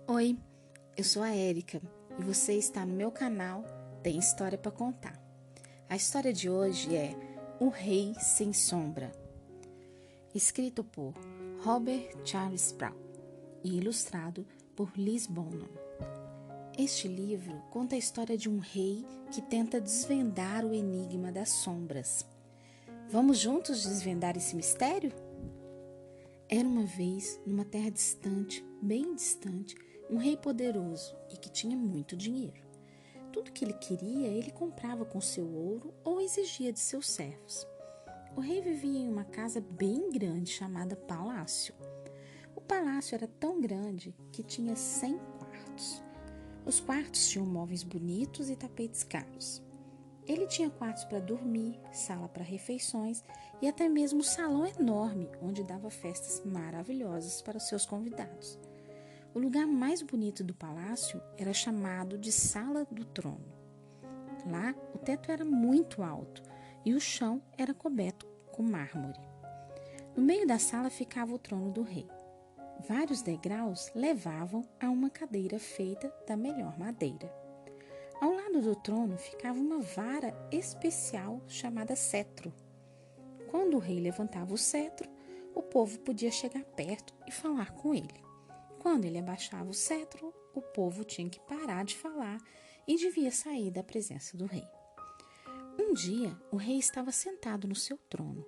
Oi, eu sou a Érica e você está no meu canal Tem História para Contar. A história de hoje é O Rei Sem Sombra, escrito por Robert Charles Sproul e ilustrado por Liz Bonham. Este livro conta a história de um rei que tenta desvendar o enigma das sombras. Vamos juntos desvendar esse mistério? Era uma vez, numa terra distante, bem distante, um rei poderoso e que tinha muito dinheiro. Tudo que ele queria, ele comprava com seu ouro ou exigia de seus servos. O rei vivia em uma casa bem grande chamada Palácio. O palácio era tão grande que tinha 100 quartos. Os quartos tinham móveis bonitos e tapetes caros. Ele tinha quartos para dormir, sala para refeições e até mesmo um salão enorme onde dava festas maravilhosas para os seus convidados. O lugar mais bonito do palácio era chamado de Sala do Trono. Lá, o teto era muito alto e o chão era coberto com mármore. No meio da sala ficava o trono do rei. Vários degraus levavam a uma cadeira feita da melhor madeira. Ao lado do trono ficava uma vara especial chamada cetro. Quando o rei levantava o cetro, o povo podia chegar perto e falar com ele. Quando ele abaixava o cetro, o povo tinha que parar de falar e devia sair da presença do rei. Um dia, o rei estava sentado no seu trono.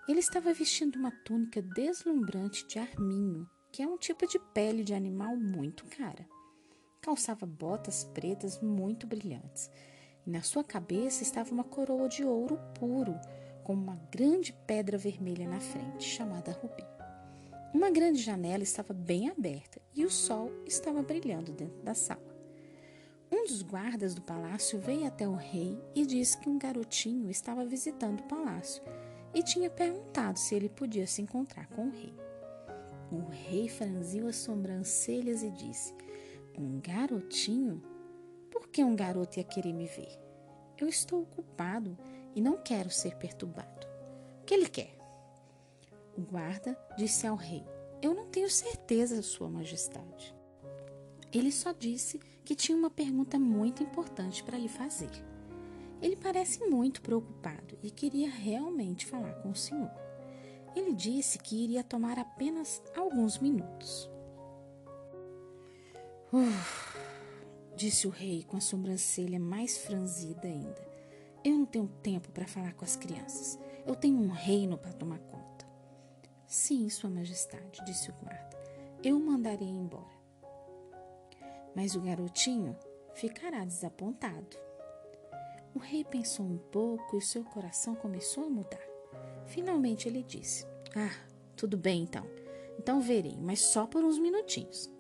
Ele estava vestindo uma túnica deslumbrante de arminho, que é um tipo de pele de animal muito cara. Calçava botas pretas muito brilhantes, e na sua cabeça estava uma coroa de ouro puro, com uma grande pedra vermelha na frente, chamada rubi. Uma grande janela estava bem aberta e o sol estava brilhando dentro da sala. Um dos guardas do palácio veio até o rei e disse que um garotinho estava visitando o palácio e tinha perguntado se ele podia se encontrar com o rei. O rei franziu as sobrancelhas e disse: "Um garotinho? Por que um garoto ia querer me ver? Eu estou ocupado e não quero ser perturbado. O que ele quer?" O guarda disse ao rei: "Eu não tenho certeza, Sua Majestade. Ele só disse que tinha uma pergunta muito importante para lhe fazer. Ele parece muito preocupado e queria realmente falar com o senhor. Ele disse que iria tomar apenas alguns minutos." Disse o rei com a sobrancelha mais franzida ainda. "Eu não tenho tempo para falar com as crianças. Eu tenho um reino para tomar conta." "Sim, Sua Majestade", disse o guarda. "Eu o mandarei embora. Mas o garotinho ficará desapontado." O rei pensou um pouco e seu coração começou a mudar. Finalmente ele disse: "Tudo bem então. Então verei, mas só por uns minutinhos."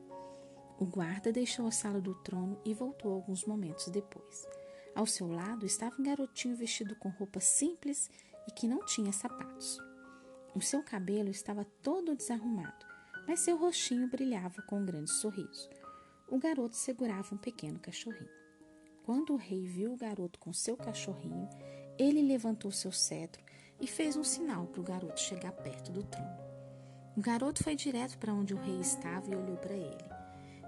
O guarda deixou a sala do trono e voltou alguns momentos depois. Ao seu lado estava um garotinho vestido com roupas simples e que não tinha sapatos. O seu cabelo estava todo desarrumado, mas seu rostinho brilhava com um grande sorriso. O garoto segurava um pequeno cachorrinho. Quando o rei viu o garoto com seu cachorrinho, ele levantou seu cetro e fez um sinal para o garoto chegar perto do trono. O garoto foi direto para onde o rei estava e olhou para ele.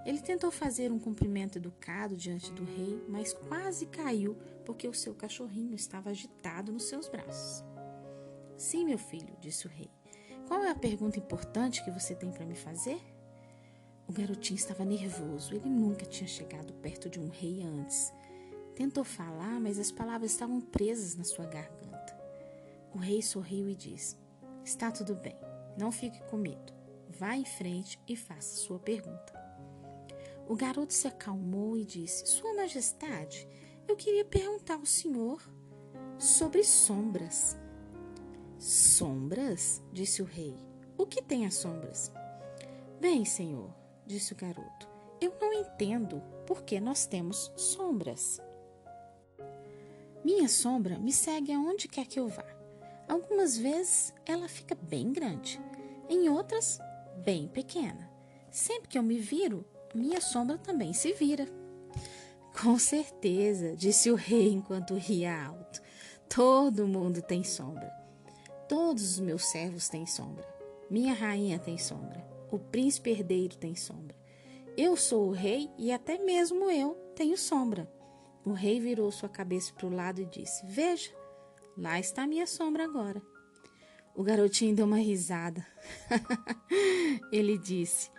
Ele tentou fazer um cumprimento educado diante do rei, mas quase caiu porque o seu cachorrinho estava agitado nos seus braços. "Sim, meu filho", disse o rei. "Qual é a pergunta importante que você tem para me fazer?" O garotinho estava nervoso. Ele nunca tinha chegado perto de um rei antes. Tentou falar, mas as palavras estavam presas na sua garganta. O rei sorriu e disse: "Está tudo bem. Não fique com medo. Vá em frente e faça sua pergunta." O garoto se acalmou e disse: "Sua Majestade, eu queria perguntar ao senhor sobre sombras." "Sombras?", disse o rei. "O que tem as sombras?" "Bem, senhor", disse o garoto, "eu não entendo por que nós temos sombras. Minha sombra me segue aonde quer que eu vá. Algumas vezes ela fica bem grande, em outras, bem pequena. Sempre que eu me viro, minha sombra também se vira." "Com certeza", disse o rei enquanto ria alto. "Todo mundo tem sombra. Todos os meus servos têm sombra. Minha rainha tem sombra. O príncipe herdeiro tem sombra. Eu sou o rei e até mesmo eu tenho sombra. O rei virou sua cabeça para o lado e disse: Veja, lá está minha sombra agora. O garotinho deu uma risada. Ele disse: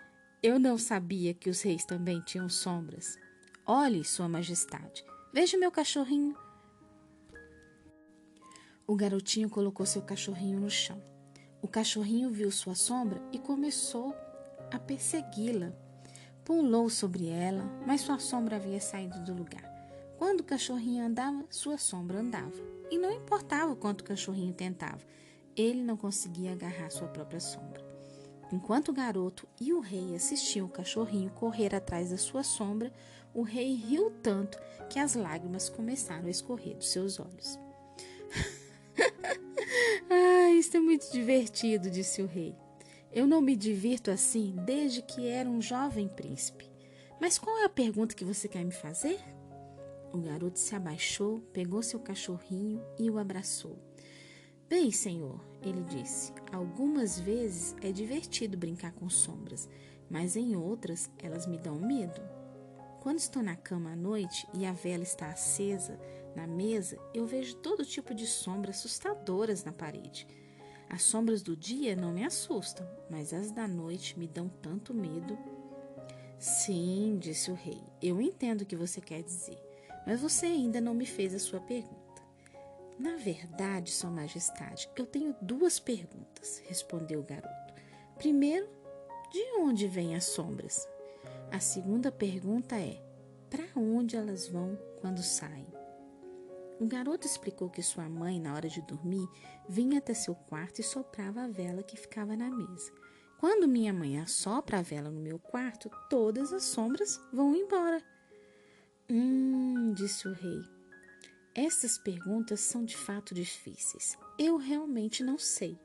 Eu não sabia que os reis também tinham sombras. Olhe, Sua Majestade, veja meu cachorrinho. O garotinho colocou seu cachorrinho no chão. O cachorrinho viu sua sombra e começou a persegui-la. Pulou sobre ela, mas sua sombra havia saído do lugar. Quando o cachorrinho andava, sua sombra andava. E não importava o quanto o cachorrinho tentava, ele não conseguia agarrar sua própria sombra. Enquanto o garoto e o rei assistiam o cachorrinho correr atrás da sua sombra, o rei riu tanto que as lágrimas começaram a escorrer dos seus olhos. Isso é muito divertido, disse o rei. Eu não me divirto assim desde que era um jovem príncipe. Mas qual é a pergunta que você quer me fazer? O garoto se abaixou, pegou seu cachorrinho e o abraçou. Bem, senhor, ele disse, algumas vezes é divertido brincar com sombras, mas em outras elas me dão medo. Quando estou na cama à noite e a vela está acesa na mesa, eu vejo todo tipo de sombras assustadoras na parede. As sombras do dia não me assustam, mas as da noite me dão tanto medo. Sim, disse o rei, eu entendo o que você quer dizer, mas você ainda não me fez a sua pergunta. Na verdade, Sua Majestade, eu tenho 2 perguntas, respondeu o garoto. Primeiro, de onde vêm as sombras? A segunda pergunta é, para onde elas vão quando saem? O garoto explicou que sua mãe, na hora de dormir, vinha até seu quarto e soprava a vela que ficava na mesa. Quando minha mãe assopra a vela no meu quarto, todas as sombras vão embora. Disse o rei. Essas perguntas são de fato difíceis. Eu realmente não sei.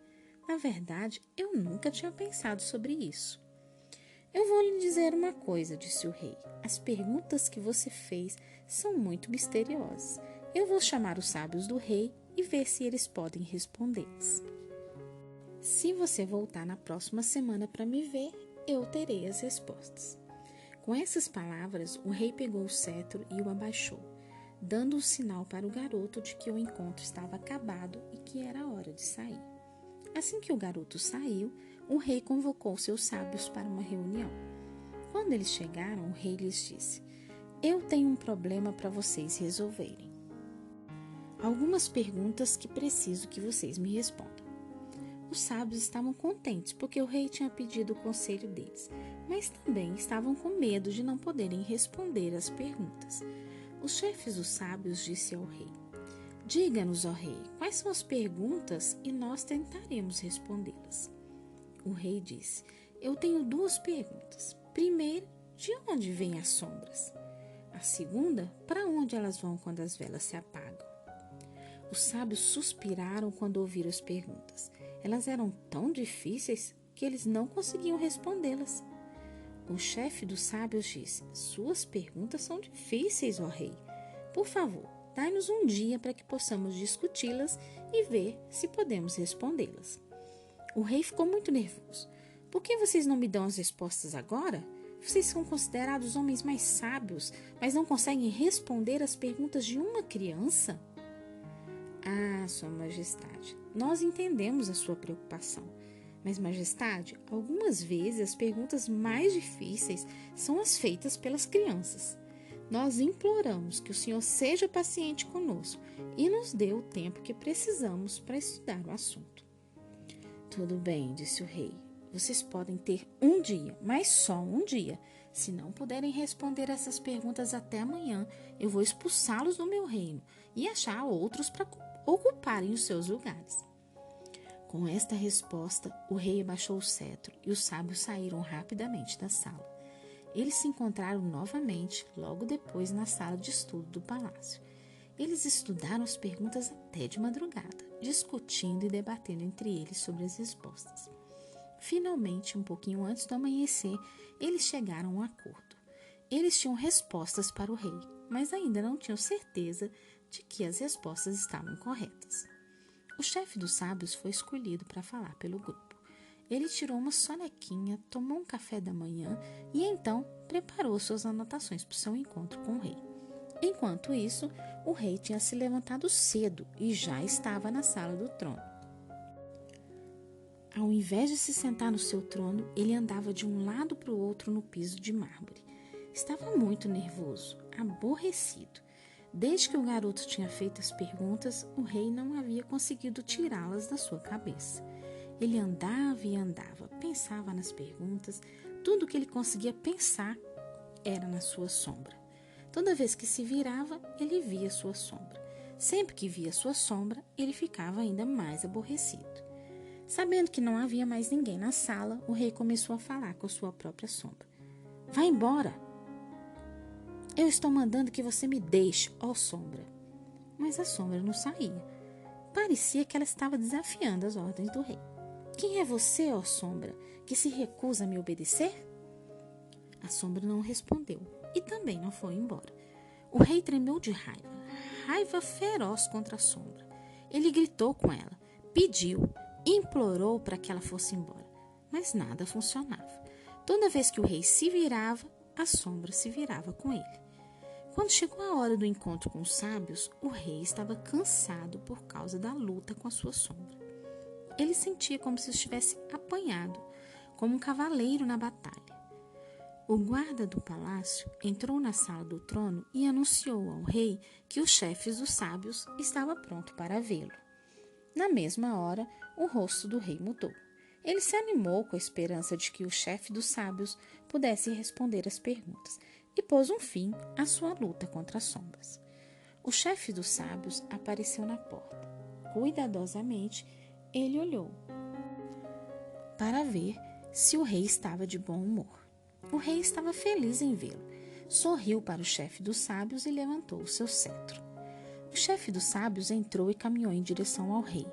Na verdade, eu nunca tinha pensado sobre isso. Eu vou lhe dizer uma coisa, disse o rei. As perguntas que você fez são muito misteriosas. Eu vou chamar os sábios do rei e ver se eles podem respondê-las. Se você voltar na próxima semana para me ver, eu terei as respostas. Com essas palavras, o rei pegou o cetro e o abaixou, dando um sinal para o garoto de que o encontro estava acabado e que era hora de sair. Assim que o garoto saiu, o rei convocou seus sábios para uma reunião. Quando eles chegaram, o rei lhes disse: Eu tenho um problema para vocês resolverem. Algumas perguntas que preciso que vocês me respondam. Os sábios estavam contentes porque o rei tinha pedido o conselho deles, mas também estavam com medo de não poderem responder às perguntas. Os chefes dos sábios disse ao rei: Diga-nos, ó rei, quais são as perguntas e nós tentaremos respondê-las. O rei disse: Eu tenho 2 perguntas. Primeiro, de onde vêm as sombras? A segunda, para onde elas vão quando as velas se apagam? Os sábios suspiraram quando ouviram as perguntas. Elas eram tão difíceis que eles não conseguiam respondê-las. O chefe dos sábios disse: Suas perguntas são difíceis, ó rei. Por favor, dai-nos um dia para que possamos discuti-las e ver se podemos respondê-las. O rei ficou muito nervoso. Por que vocês não me dão as respostas agora? Vocês são considerados homens mais sábios, mas não conseguem responder às perguntas de uma criança? Ah, Sua Majestade, nós entendemos a sua preocupação. Mas, Majestade, algumas vezes as perguntas mais difíceis são as feitas pelas crianças. Nós imploramos que o Senhor seja paciente conosco e nos dê o tempo que precisamos para estudar o assunto. Tudo bem, disse o rei. Vocês podem ter um dia, mas só um dia. Se não puderem responder essas perguntas até amanhã, eu vou expulsá-los do meu reino e achar outros para ocuparem os seus lugares. Com esta resposta, o rei abaixou o cetro e os sábios saíram rapidamente da sala. Eles se encontraram novamente logo depois na sala de estudo do palácio. Eles estudaram as perguntas até de madrugada, discutindo e debatendo entre eles sobre as respostas. Finalmente, um pouquinho antes do amanhecer, eles chegaram a um acordo. Eles tinham respostas para o rei, mas ainda não tinham certeza de que as respostas estavam corretas. O chefe dos sábios foi escolhido para falar pelo grupo. Ele tirou uma sonequinha, tomou um café da manhã e então preparou suas anotações para o seu encontro com o rei. Enquanto isso, o rei tinha se levantado cedo e já estava na sala do trono. Ao invés de se sentar no seu trono, ele andava de um lado para o outro no piso de mármore. Estava muito nervoso, aborrecido. Desde que o garoto tinha feito as perguntas, o rei não havia conseguido tirá-las da sua cabeça. Ele andava e andava, pensava nas perguntas, tudo o que ele conseguia pensar era na sua sombra. Toda vez que se virava, ele via sua sombra. Sempre que via sua sombra, ele ficava ainda mais aborrecido. Sabendo que não havia mais ninguém na sala, o rei começou a falar com a sua própria sombra. Vá embora! Eu estou mandando que você me deixe, ó sombra. Mas a sombra não saía. Parecia que ela estava desafiando as ordens do rei. Quem é você, ó sombra, que se recusa a me obedecer? A sombra não respondeu e também não foi embora. O rei tremeu de raiva, raiva feroz contra a sombra. Ele gritou com ela, pediu, implorou para que ela fosse embora, mas nada funcionava. Toda vez que o rei se virava, a sombra se virava com ele. Quando chegou a hora do encontro com os sábios, o rei estava cansado por causa da luta com a sua sombra. Ele sentia como se estivesse apanhado, como um cavaleiro na batalha. O guarda do palácio entrou na sala do trono e anunciou ao rei que os chefes dos sábios estava pronto para vê-lo. Na mesma hora, o rosto do rei mudou. Ele se animou com a esperança de que o chefe dos sábios pudesse responder as perguntas e pôs um fim à sua luta contra as sombras. O chefe dos sábios apareceu na porta. Cuidadosamente, ele olhou para ver se o rei estava de bom humor. O rei estava feliz em vê-lo. Sorriu para o chefe dos sábios e levantou o seu cetro. O chefe dos sábios entrou e caminhou em direção ao rei.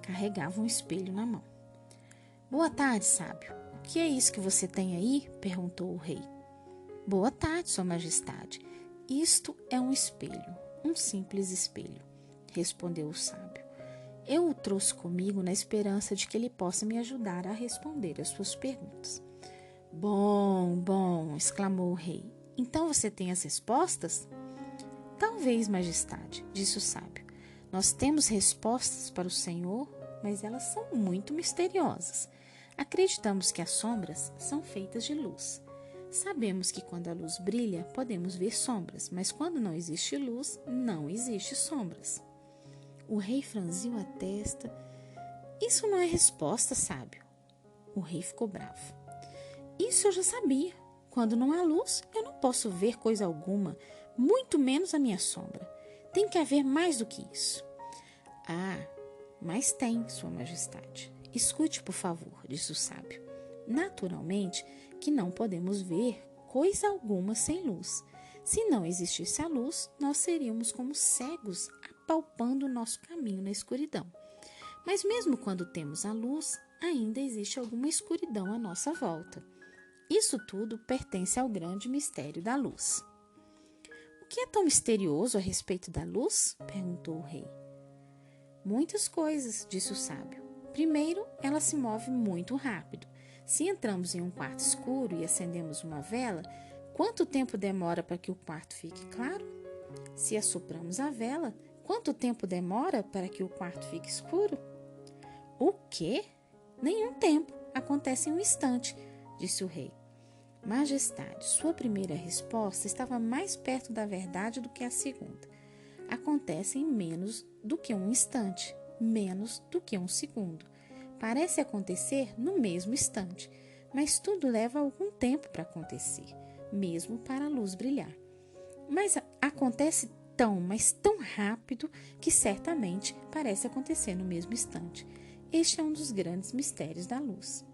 Carregava um espelho na mão. Boa tarde, sábio. O que é isso que você tem aí? Perguntou o rei. Boa tarde, Sua Majestade. Isto é um espelho, um simples espelho, respondeu o sábio. Eu o trouxe comigo na esperança de que ele possa me ajudar a responder às suas perguntas. Bom, exclamou o rei. Então você tem as respostas? Talvez, Majestade, disse o sábio. Nós temos respostas para o Senhor, mas elas são muito misteriosas. Acreditamos que as sombras são feitas de luz. Sabemos que quando a luz brilha, podemos ver sombras, mas quando não existe luz, não existe sombras. O rei franziu a testa. Isso não é resposta, sábio. O rei ficou bravo. Isso eu já sabia. Quando não há luz, eu não posso ver coisa alguma, muito menos a minha sombra. Tem que haver mais do que isso. Ah, mas tem, Sua Majestade. Escute, por favor, disse o sábio. Naturalmente que não podemos ver coisa alguma sem luz. Se não existisse a luz, nós seríamos como cegos apalpando o nosso caminho na escuridão. Mas mesmo quando temos a luz, ainda existe alguma escuridão à nossa volta. Isso tudo pertence ao grande mistério da luz. O que é tão misterioso a respeito da luz? Perguntou o rei. Muitas coisas, disse o sábio. Primeiro, ela se move muito rápido. Se entramos em um quarto escuro e acendemos uma vela, quanto tempo demora para que o quarto fique claro? Se assopramos a vela, quanto tempo demora para que o quarto fique escuro? O quê? Nenhum tempo. Acontece em um instante, disse o rei. Majestade, sua primeira resposta estava mais perto da verdade do que a segunda. Acontece em menos do que um instante, menos do que um segundo. Parece acontecer no mesmo instante, mas tudo leva algum tempo para acontecer, mesmo para a luz brilhar. Mas acontece mas tão rápido que certamente parece acontecer no mesmo instante. Este é um dos grandes mistérios da luz.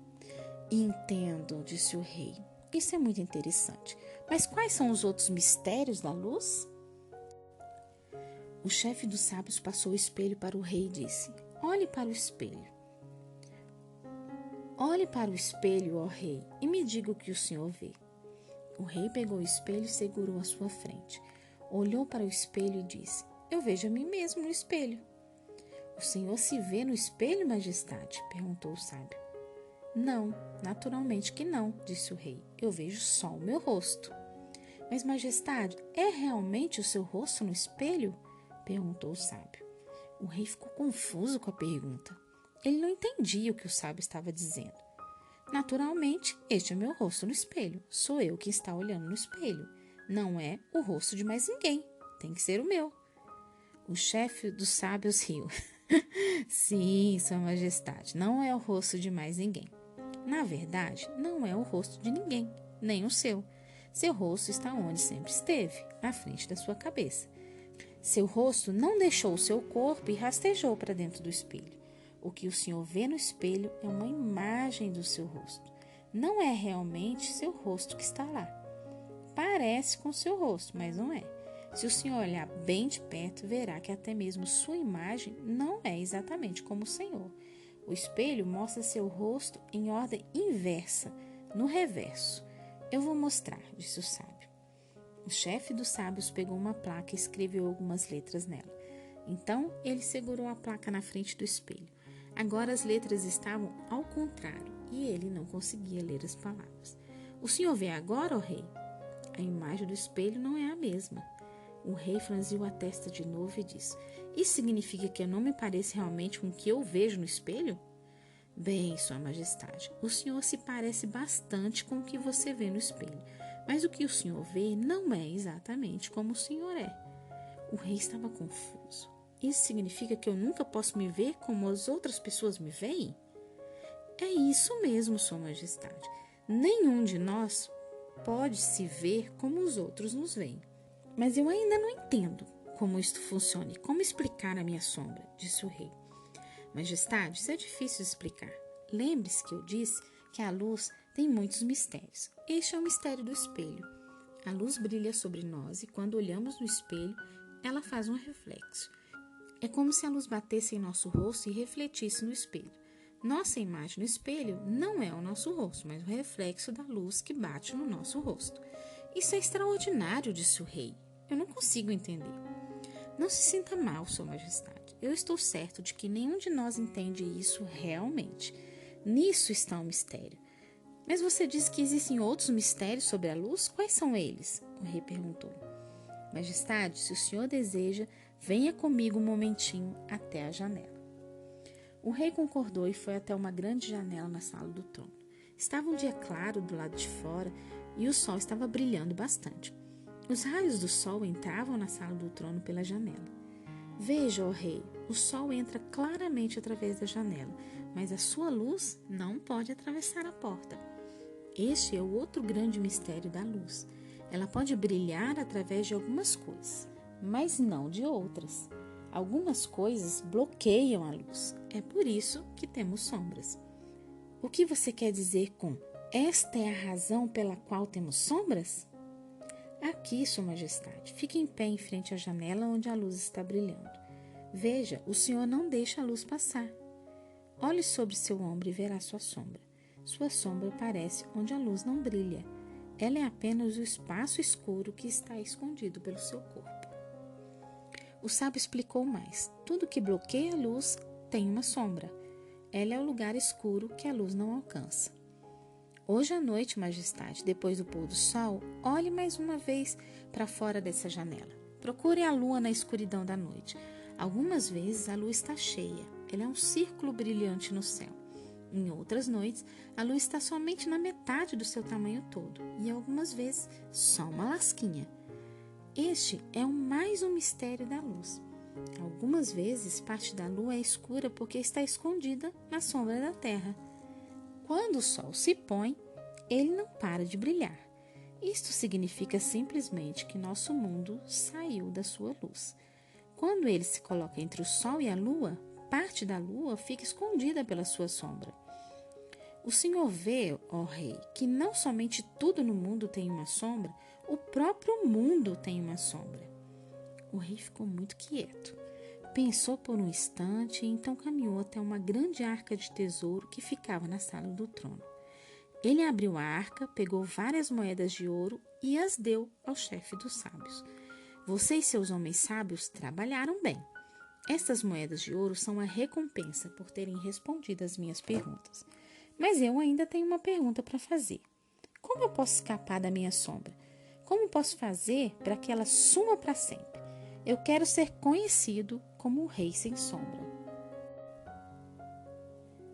Entendo, disse o rei. Isso é muito interessante. Mas quais são os outros mistérios da luz? O chefe dos sábios passou o espelho para o rei e disse: Olhe para o espelho. Olhe para o espelho, ó rei, e me diga o que o senhor vê. O rei pegou o espelho e segurou à sua frente. Olhou para o espelho e disse: Eu vejo a mim mesmo no espelho. O senhor se vê no espelho, majestade? Perguntou o sábio. Não, naturalmente que não, disse o rei. Eu vejo só o meu rosto. Mas, majestade, é realmente o seu rosto no espelho? Perguntou o sábio. O rei ficou confuso com a pergunta. Ele não entendia o que o sábio estava dizendo. Naturalmente, este é meu rosto no espelho. Sou eu que está olhando no espelho. Não é o rosto de mais ninguém. Tem que ser o meu. O chefe dos sábios riu. Sim, Sua Majestade, não é o rosto de mais ninguém. Na verdade, não é o rosto de ninguém, nem o seu. Seu rosto está onde sempre esteve, na frente da sua cabeça. Seu rosto não deixou o seu corpo e rastejou para dentro do espelho. O que o senhor vê no espelho é uma imagem do seu rosto. Não é realmente seu rosto que está lá. Parece com seu rosto, mas não é. Se o senhor olhar bem de perto, verá que até mesmo sua imagem não é exatamente como o senhor. O espelho mostra seu rosto em ordem inversa, no reverso. Eu vou mostrar, disse o sábio. O chefe dos sábios pegou uma placa e escreveu algumas letras nela. Então, ele segurou a placa na frente do espelho. Agora as letras estavam ao contrário e ele não conseguia ler as palavras. O senhor vê agora, ó rei? A imagem do espelho não é a mesma. O rei franziu a testa de novo e disse: Isso significa que eu não me pareço realmente com o que eu vejo no espelho? Bem, Sua Majestade, o senhor se parece bastante com o que você vê no espelho, mas o que o senhor vê não é exatamente como o senhor é. O rei estava confuso. Isso significa que eu nunca posso me ver como as outras pessoas me veem? É isso mesmo, Sua Majestade. Nenhum de nós pode se ver como os outros nos veem. Mas eu ainda não entendo como isto funciona e como explicar a minha sombra, disse o rei. Majestade, isso é difícil de explicar. Lembre-se que eu disse que a luz tem muitos mistérios. Este é o mistério do espelho. A luz brilha sobre nós e quando olhamos no espelho, ela faz um reflexo. É como se a luz batesse em nosso rosto e refletisse no espelho. Nossa imagem no espelho não é o nosso rosto, mas o reflexo da luz que bate no nosso rosto. Isso é extraordinário, disse o rei. Eu não consigo entender. Não se sinta mal, Sua Majestade. Eu estou certo de que nenhum de nós entende isso realmente. Nisso está o mistério. Mas você disse que existem outros mistérios sobre a luz? Quais são eles? O rei perguntou. Majestade, se o senhor deseja, venha comigo um momentinho até a janela. O rei concordou e foi até uma grande janela na sala do trono. Estava um dia claro do lado de fora e o sol estava brilhando bastante. Os raios do sol entravam na sala do trono pela janela. Veja, ó rei, o sol entra claramente através da janela, mas a sua luz não pode atravessar a porta. Este é o outro grande mistério da luz. Ela pode brilhar através de algumas coisas, mas não de outras. Algumas coisas bloqueiam a luz. É por isso que temos sombras. O que você quer dizer com esta é a razão pela qual temos sombras? Aqui, Sua Majestade, fique em pé em frente à janela onde a luz está brilhando. Veja, o senhor não deixa a luz passar. Olhe sobre seu ombro e verá sua sombra. Sua sombra aparece onde a luz não brilha. Ela é apenas o espaço escuro que está escondido pelo seu corpo. O sábio explicou mais. Tudo que bloqueia a luz tem uma sombra. Ela é o lugar escuro que a luz não alcança. Hoje à noite, Majestade, depois do pôr do sol, olhe mais uma vez para fora dessa janela. Procure a lua na escuridão da noite. Algumas vezes a lua está cheia. Ela é um círculo brilhante no céu. Em outras noites, a lua está somente na metade do seu tamanho todo. E algumas vezes, só uma lasquinha. Este é mais um mistério da luz. Algumas vezes, parte da lua é escura porque está escondida na sombra da terra. Quando o sol se põe, ele não para de brilhar. Isto significa simplesmente que nosso mundo saiu da sua luz. Quando ele se coloca entre o sol e a lua, parte da lua fica escondida pela sua sombra. O senhor vê, ó rei, que não somente tudo no mundo tem uma sombra, o próprio mundo tem uma sombra. O rei ficou muito quieto. Pensou por um instante e então caminhou até uma grande arca de tesouro que ficava na sala do trono. Ele abriu a arca, pegou várias moedas de ouro e as deu ao chefe dos sábios. Você e seus homens sábios trabalharam bem. Estas moedas de ouro são a recompensa por terem respondido às minhas perguntas. Mas eu ainda tenho uma pergunta para fazer. Como eu posso escapar da minha sombra? Como posso fazer para que ela suma para sempre? Eu quero ser conhecido como um rei sem sombra.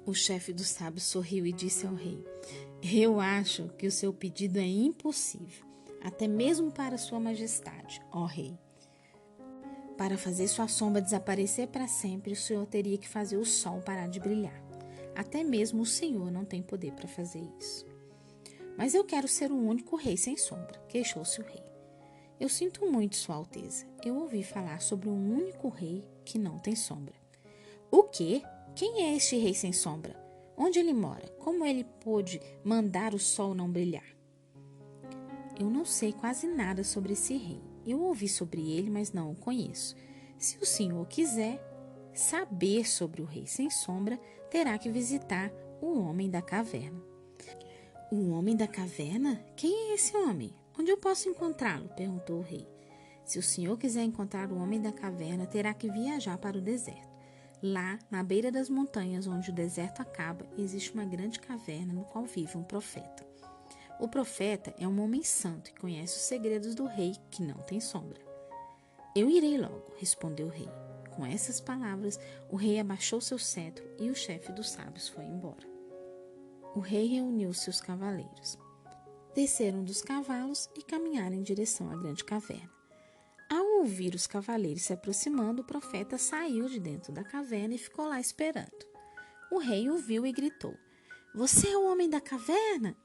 O chefe dos sábios sorriu e disse ao rei: Eu acho que o seu pedido é impossível, até mesmo para sua majestade, ó rei. Para fazer sua sombra desaparecer para sempre, o senhor teria que fazer o sol parar de brilhar. Até mesmo o senhor não tem poder para fazer isso. Mas eu quero ser o único rei sem sombra, queixou-se o rei. Eu sinto muito, Sua Alteza. Eu ouvi falar sobre um único rei que não tem sombra. O quê? Quem é este rei sem sombra? Onde ele mora? Como ele pôde mandar o sol não brilhar? Eu não sei quase nada sobre esse rei. Eu ouvi sobre ele, mas não o conheço. Se o senhor quiser saber sobre o rei sem sombra, terá que visitar o homem da caverna. O homem da caverna? Quem é esse homem? Onde eu posso encontrá-lo? Perguntou o rei. Se o senhor quiser encontrar o homem da caverna, terá que viajar para o deserto. Lá, na beira das montanhas onde o deserto acaba, existe uma grande caverna no qual vive um profeta. O profeta é um homem santo e conhece os segredos do rei que não tem sombra. Eu irei logo, respondeu o rei. Com essas palavras, o rei abaixou seu cetro e o chefe dos sábios foi embora. O rei reuniu seus cavaleiros. Desceram dos cavalos e caminharam em direção à grande caverna. Ao ouvir os cavaleiros se aproximando, o profeta saiu de dentro da caverna e ficou lá esperando. O rei o viu e gritou: Você é o homem da caverna?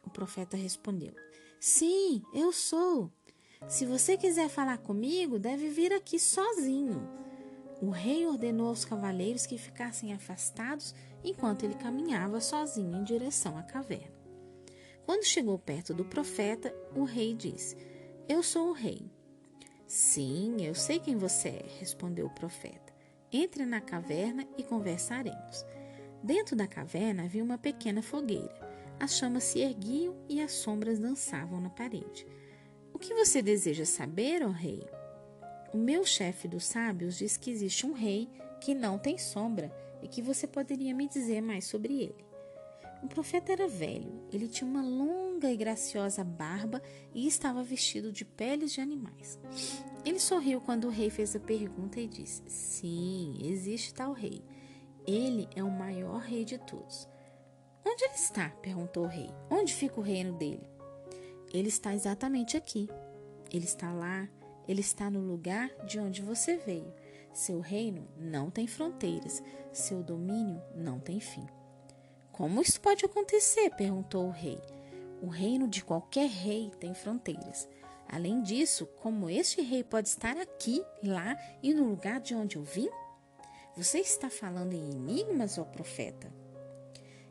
O profeta respondeu: Sim, eu sou. Se você quiser falar comigo, deve vir aqui sozinho. O rei ordenou aos cavaleiros que ficassem afastados enquanto ele caminhava sozinho em direção à caverna. Quando chegou perto do profeta, o rei disse: Eu sou o rei. Sim, eu sei quem você é, respondeu o profeta. Entre na caverna e conversaremos. Dentro da caverna havia uma pequena fogueira. As chamas se erguiam e as sombras dançavam na parede. O que você deseja saber, ó rei? O meu chefe dos sábios diz que existe um rei que não tem sombra e que você poderia me dizer mais sobre ele. O profeta era velho, ele tinha uma longa e graciosa barba e estava vestido de peles de animais. Ele sorriu quando o rei fez a pergunta e disse: Sim, existe tal rei. Ele é o maior rei de todos. Onde ele está? Perguntou o rei. Onde fica o reino dele? Ele está exatamente aqui. Ele está lá, ele está no lugar de onde você veio. Seu reino não tem fronteiras, seu domínio não tem fim. Como isso pode acontecer? Perguntou o rei. O reino de qualquer rei tem fronteiras. Além disso, como este rei pode estar aqui, lá e no lugar de onde eu vim? Você está falando em enigmas, ó profeta?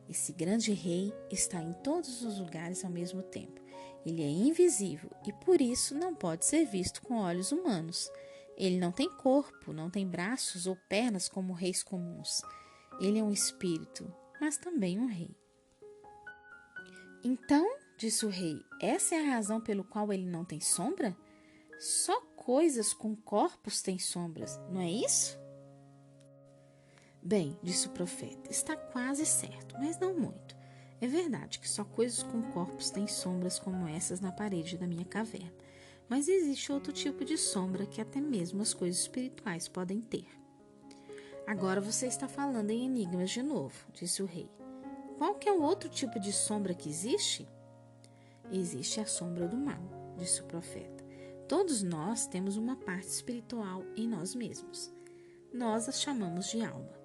Esse grande rei está em todos os lugares ao mesmo tempo. Ele é invisível e por isso não pode ser visto com olhos humanos. Ele não tem corpo, não tem braços ou pernas como reis comuns. Ele é um espírito, mas também um rei. Então, disse o rei, essa é a razão pelo qual ele não tem sombra? Só coisas com corpos têm sombras, não é isso? Bem, disse o profeta, está quase certo, mas não muito. É verdade que só coisas com corpos têm sombras como essas na parede da minha caverna, mas existe outro tipo de sombra que até mesmo as coisas espirituais podem ter. Agora você está falando em enigmas de novo, disse o rei. Qual que é o outro tipo de sombra que existe? Existe a sombra do mal, disse o profeta. Todos nós temos uma parte espiritual em nós mesmos. Nós as chamamos de alma.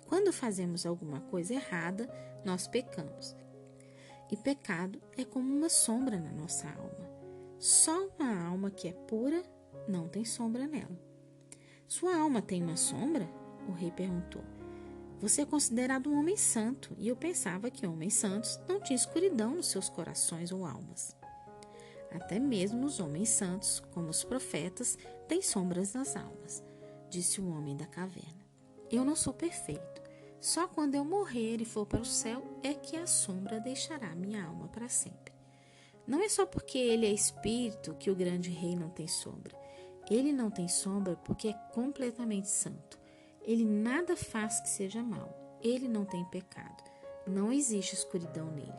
Quando fazemos alguma coisa errada, nós pecamos. E pecado é como uma sombra na nossa alma. Só uma alma que é pura não tem sombra nela. Sua alma tem uma sombra? O rei perguntou. Você é considerado um homem santo, e eu pensava que homens santos não tinham escuridão nos seus corações ou almas. Até mesmo os homens santos, como os profetas, têm sombras nas almas, disse o homem da caverna. Eu não sou perfeito. Só quando eu morrer e for para o céu é que a sombra deixará minha alma para sempre. Não é só porque ele é espírito que o grande rei não tem sombra. Ele não tem sombra porque é completamente santo. Ele nada faz que seja mal. Ele não tem pecado. Não existe escuridão nele.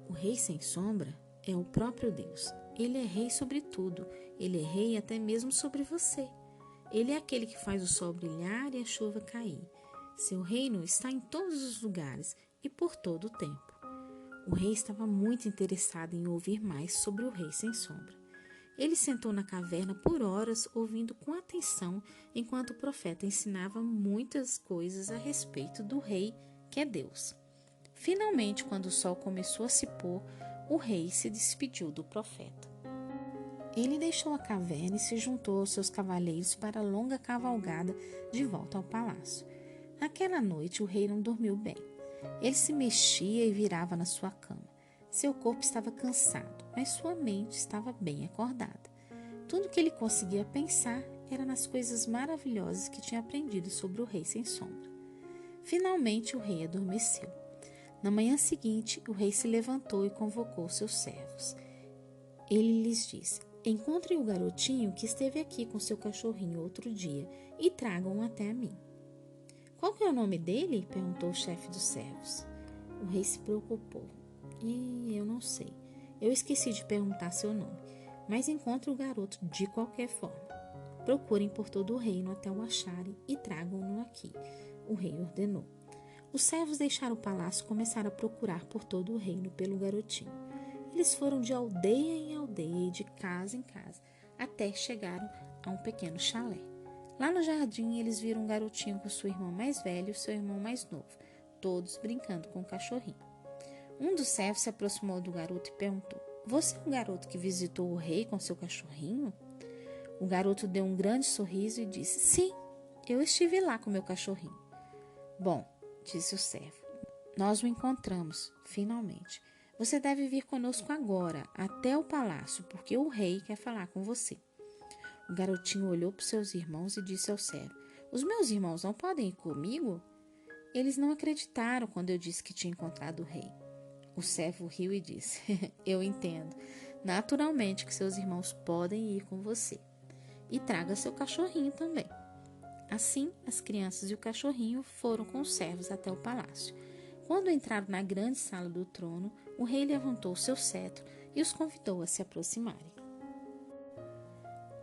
O rei sem sombra é o próprio Deus. Ele é rei sobre tudo. Ele é rei até mesmo sobre você. Ele é aquele que faz o sol brilhar e a chuva cair. Seu reino está em todos os lugares e por todo o tempo. O rei estava muito interessado em ouvir mais sobre o rei sem sombra. Ele sentou na caverna por horas, ouvindo com atenção, enquanto o profeta ensinava muitas coisas a respeito do rei, que é Deus. Finalmente, quando o sol começou a se pôr, o rei se despediu do profeta. Ele deixou a caverna e se juntou aos seus cavaleiros para a longa cavalgada de volta ao palácio. Naquela noite, o rei não dormiu bem. Ele se mexia e virava na sua cama. Seu corpo estava cansado, mas sua mente estava bem acordada. Tudo que ele conseguia pensar era nas coisas maravilhosas que tinha aprendido sobre o rei sem sombra. Finalmente, o rei adormeceu. Na manhã seguinte, o rei se levantou e convocou seus servos. Ele lhes disse: encontrem o garotinho que esteve aqui com seu cachorrinho outro dia e tragam-o até a mim. Qual que é o nome dele? Perguntou o chefe dos servos. O rei se preocupou. Eu não sei. Eu esqueci de perguntar seu nome, mas encontre o garoto de qualquer forma. Procurem por todo o reino até o acharem e tragam-no aqui, o rei ordenou. Os servos deixaram o palácio e começaram a procurar por todo o reino pelo garotinho. Eles foram de aldeia em aldeia e de casa em casa, até chegaram a um pequeno chalé. Lá no jardim, eles viram um garotinho com sua irmã mais velha e seu irmão mais novo, todos brincando com o cachorrinho. Um dos servos se aproximou do garoto e perguntou: você é o garoto que visitou o rei com seu cachorrinho? O garoto deu um grande sorriso e disse: sim, eu estive lá com meu cachorrinho. Bom, disse o servo, nós o encontramos, finalmente. Você deve vir conosco agora, até o palácio, porque o rei quer falar com você. O garotinho olhou para seus irmãos e disse ao servo: os meus irmãos não podem ir comigo? Eles não acreditaram quando eu disse que tinha encontrado o rei. O servo riu e disse: eu entendo. Naturalmente que seus irmãos podem ir com você. E traga seu cachorrinho também. Assim, as crianças e o cachorrinho foram com os servos até o palácio. Quando entraram na grande sala do trono, o rei levantou seu cetro e os convidou a se aproximarem.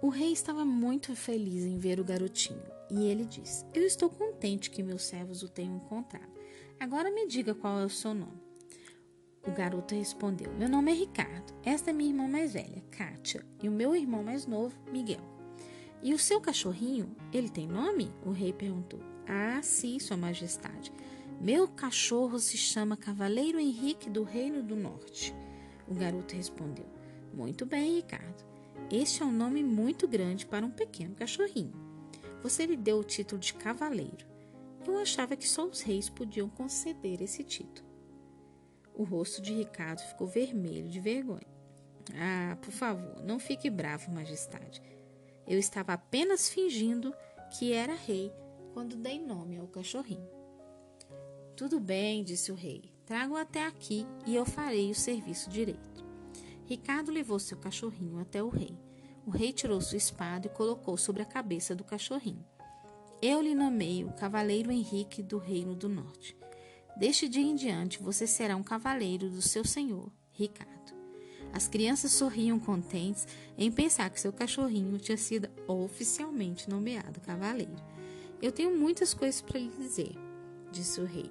O rei estava muito feliz em ver o garotinho e ele disse: eu estou contente que meus servos o tenham encontrado. Agora me diga qual é o seu nome. O garoto respondeu: meu nome é Ricardo, esta é minha irmã mais velha, Kátia, e o meu irmão mais novo, Miguel. E o seu cachorrinho, ele tem nome? O rei perguntou. Ah, sim, sua majestade. Meu cachorro se chama Cavaleiro Henrique do Reino do Norte. O garoto respondeu. Muito bem, Ricardo. Este é um nome muito grande para um pequeno cachorrinho. Você lhe deu o título de cavaleiro. Eu achava que só os reis podiam conceder esse título. O rosto de Ricardo ficou vermelho de vergonha. Ah, por favor, não fique bravo, majestade. Eu estava apenas fingindo que era rei quando dei nome ao cachorrinho. Tudo bem, disse o rei. Traga-o até aqui e eu farei o serviço direito. Ricardo levou seu cachorrinho até o rei. O rei tirou sua espada e colocou sobre a cabeça do cachorrinho. Eu lhe nomeio Cavaleiro Henrique do Reino do Norte. Deste dia em diante, você será um cavaleiro do seu senhor, Ricardo. As crianças sorriam contentes em pensar que seu cachorrinho tinha sido oficialmente nomeado cavaleiro. Eu tenho muitas coisas para lhe dizer, disse o rei.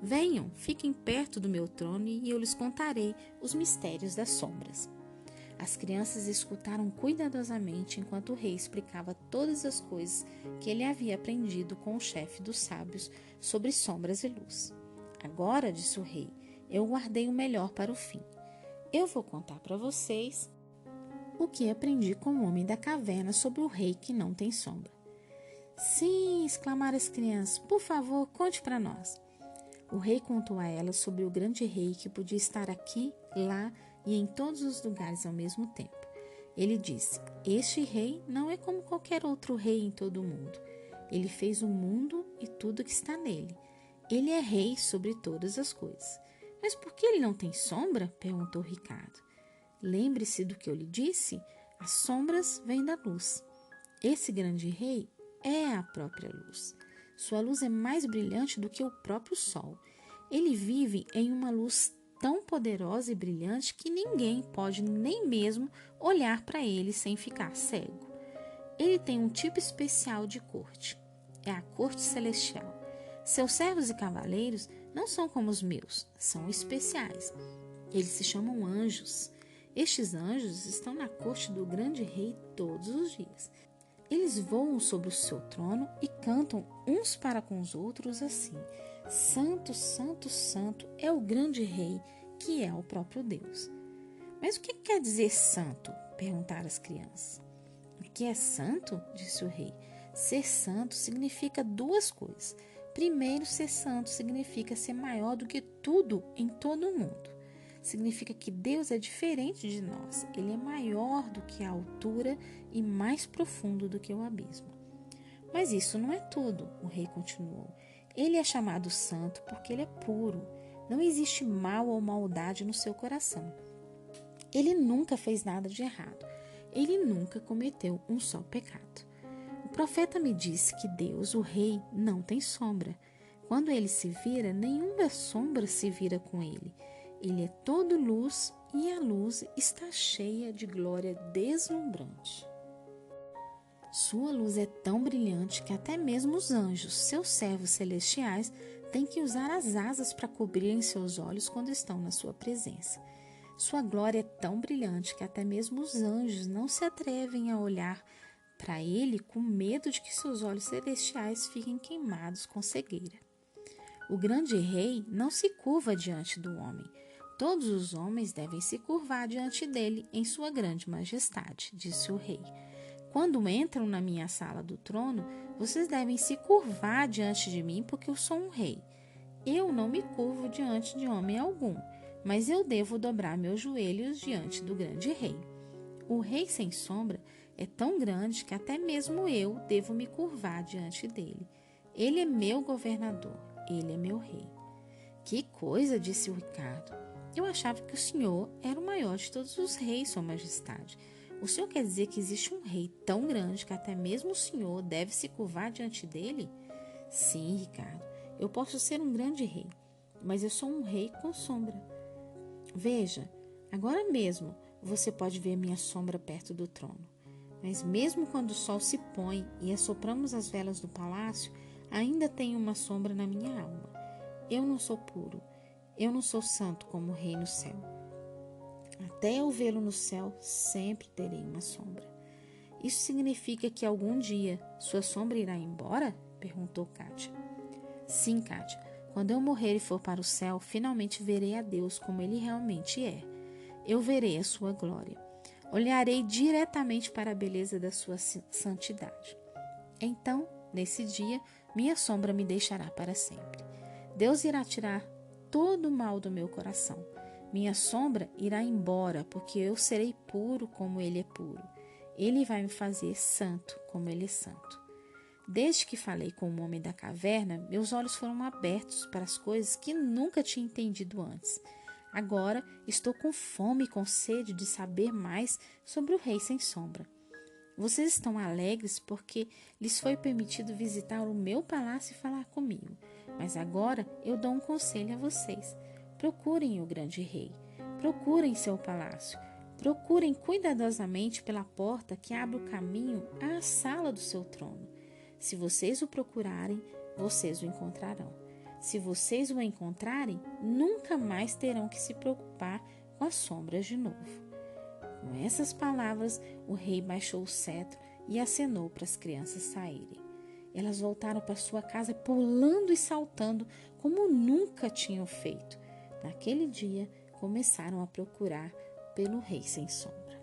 Venham, fiquem perto do meu trono e eu lhes contarei os mistérios das sombras. As crianças escutaram cuidadosamente enquanto o rei explicava todas as coisas que ele havia aprendido com o chefe dos sábios sobre sombras e luz. Agora, disse o rei, eu guardei o melhor para o fim. Eu vou contar para vocês o que aprendi com o homem da caverna sobre o rei que não tem sombra. Sim, exclamaram as crianças, por favor, conte para nós. O rei contou a elas sobre o grande rei que podia estar aqui, lá e em todos os lugares ao mesmo tempo. Ele disse: este rei não é como qualquer outro rei em todo o mundo. Ele fez o mundo e tudo que está nele. Ele é rei sobre todas as coisas. Mas por que ele não tem sombra? Perguntou Ricardo. Lembre-se do que eu lhe disse? As sombras vêm da luz. Esse grande rei é a própria luz. Sua luz é mais brilhante do que o próprio sol. Ele vive em uma luz tão poderosa e brilhante que ninguém pode nem mesmo olhar para ele sem ficar cego. Ele tem um tipo especial de corte. É a corte celestial. Seus servos e cavaleiros não são como os meus, são especiais. Eles se chamam anjos. Estes anjos estão na corte do grande rei todos os dias. Eles voam sobre o seu trono e cantam uns para com os outros assim: Santo, Santo, Santo é o grande rei, que é o próprio Deus. Mas o que quer dizer santo? Perguntaram as crianças. O que é santo? Disse o rei. Ser santo significa duas coisas. Primeiro, ser santo significa ser maior do que tudo em todo o mundo. Significa que Deus é diferente de nós. Ele é maior do que a altura e mais profundo do que o abismo. Mas isso não é tudo, o rei continuou. Ele é chamado santo porque ele é puro. Não existe mal ou maldade no seu coração. Ele nunca fez nada de errado. Ele nunca cometeu um só pecado. O profeta me disse que Deus, o rei, não tem sombra. Quando ele se vira, nenhuma sombra se vira com ele. Ele é todo luz e a luz está cheia de glória deslumbrante. Sua luz é tão brilhante que até mesmo os anjos, seus servos celestiais, têm que usar as asas para cobrirem seus olhos quando estão na sua presença. Sua glória é tão brilhante que até mesmo os anjos não se atrevem a olhar para ele com medo de que seus olhos celestiais fiquem queimados com cegueira. O grande rei não se curva diante do homem. Todos os homens devem se curvar diante dele em sua grande majestade, disse o rei. Quando entram na minha sala do trono, vocês devem se curvar diante de mim porque eu sou um rei. Eu não me curvo diante de homem algum, mas eu devo dobrar meus joelhos diante do grande rei. O rei sem sombra é tão grande que até mesmo eu devo me curvar diante dele. Ele é meu governador, ele é meu rei. Que coisa, disse o Ricardo. Eu achava que o senhor era o maior de todos os reis, sua majestade. O senhor quer dizer que existe um rei tão grande que até mesmo o senhor deve se curvar diante dele? Sim, Ricardo, eu posso ser um grande rei, mas eu sou um rei com sombra. Veja, agora mesmo você pode ver minha sombra perto do trono. Mas mesmo quando o sol se põe e assopramos as velas do palácio, ainda tenho uma sombra na minha alma. Eu não sou puro. Eu não sou santo como o rei no céu. Até eu vê-lo no céu, sempre terei uma sombra. Isso significa que algum dia sua sombra irá embora? Perguntou Kátia. Sim, Kátia. Quando eu morrer e for para o céu, finalmente verei a Deus como ele realmente é. Eu verei a sua glória. Olharei diretamente para a beleza da sua santidade. Então, nesse dia, minha sombra me deixará para sempre. Deus irá tirar todo o mal do meu coração. Minha sombra irá embora, porque eu serei puro como ele é puro. Ele vai me fazer santo como ele é santo. Desde que falei com o homem da caverna, meus olhos foram abertos para as coisas que nunca tinha entendido antes. Agora estou com fome e com sede de saber mais sobre o Rei Sem Sombra. Vocês estão alegres porque lhes foi permitido visitar o meu palácio e falar comigo. Mas agora eu dou um conselho a vocês. Procurem o grande rei. Procurem seu palácio. Procurem cuidadosamente pela porta que abre o caminho à sala do seu trono. Se vocês o procurarem, vocês o encontrarão. Se vocês o encontrarem, nunca mais terão que se preocupar com as sombras de novo. Com essas palavras, o rei baixou o cetro e acenou para as crianças saírem. Elas voltaram para sua casa pulando e saltando como nunca tinham feito. Naquele dia, começaram a procurar pelo Rei Sem Sombra.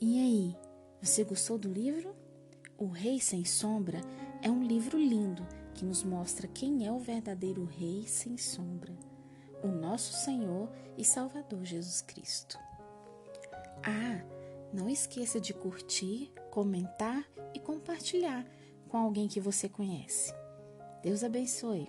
E aí, você gostou do livro? O Rei Sem Sombra é um livro lindo que nos mostra quem é o verdadeiro Rei Sem Sombra, o nosso Senhor e Salvador Jesus Cristo. Ah, não esqueça de curtir, comentar e compartilhar com alguém que você conhece. Deus abençoe.